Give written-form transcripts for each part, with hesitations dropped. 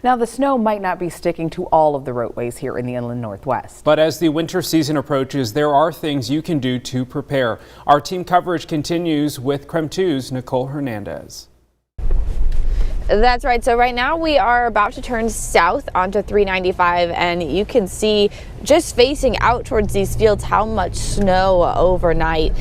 Now, the snow might not be sticking to all of the roadways here in the inland Northwest. But as the winter season approaches, there are things you can do to prepare. Our team coverage continues with KREM 2's Nicole Hernandez. That's right. So right now we are about to turn south onto 395, and you can see just facing out towards these fields how much snow overnight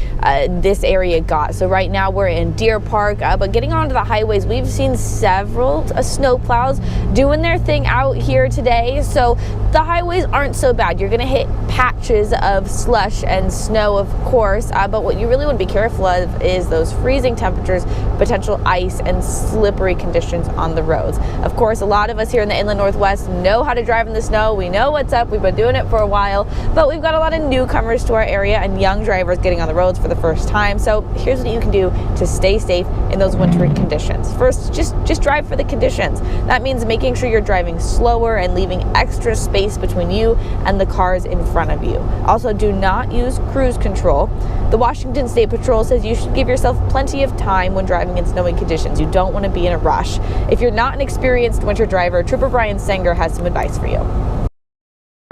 this area got. So right now we're in Deer Park, but getting onto the highways, we've seen several snow plows doing their thing out here today. So the highways aren't so bad. You're going to hit patches of slush and snow, of course, but what you really want to be careful of is those freezing temperatures, potential ice, and slippery conditions on the roads. Of course, a lot of us here in the inland Northwest know how to drive in the snow. We know what's up. We've been doing it for a while, but we've got a lot of newcomers to our area and young drivers getting on the roads for the first time. So here's what you can do to stay safe in those wintry conditions. First, just drive for the conditions. That means making sure you're driving slower and leaving extra space between you and the cars in front of you. Also, do not use cruise control. The Washington State Patrol says you should give yourself plenty of time when driving in snowy conditions. You don't want to be in a rush. If you're not an experienced winter driver, Trooper Bryan Senger has some advice for you.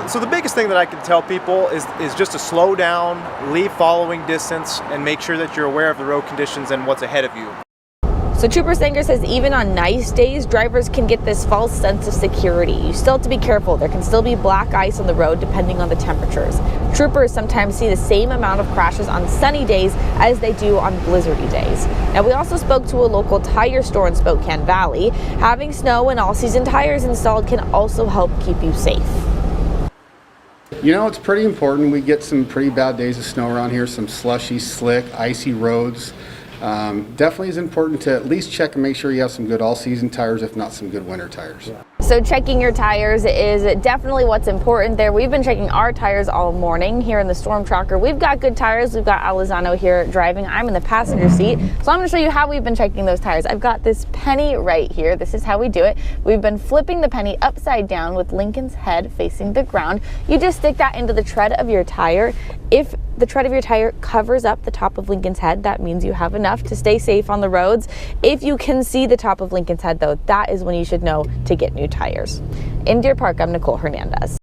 So the biggest thing that I can tell people is just to slow down, leave following distance, and make sure that you're aware of the road conditions and what's ahead of you. So Trooper Senger says even on nice days, drivers can get this false sense of security. You still have to be careful. There can still be black ice on the road depending on the temperatures. Troopers sometimes see the same amount of crashes on sunny days as they do on blizzardy days. Now, we also spoke to a local tire store in Spokane Valley. Having snow and all-season tires installed can also help keep you safe. You know, it's pretty important. We get some pretty bad days of snow around here, some slushy, slick, icy roads. Definitely is important to at least check and make sure you have some good all-season tires, if not some good winter tires. So checking your tires is definitely what's important there. We've been checking our tires all morning here in the Storm Tracker. We've got good tires. We've got Alizano here driving. I'm in the passenger seat. So I'm going to show you how we've been checking those tires. I've got this penny right here. This is how we do it. We've been flipping the penny upside down with Lincoln's head facing the ground. You just stick that into the tread of your tire. If the tread of your tire covers up the top of Lincoln's head, that means you have enough to stay safe on the roads. If you can see the top of Lincoln's head, though, that is when you should know to get new tires. In Deer Park, I'm Nicole Hernandez.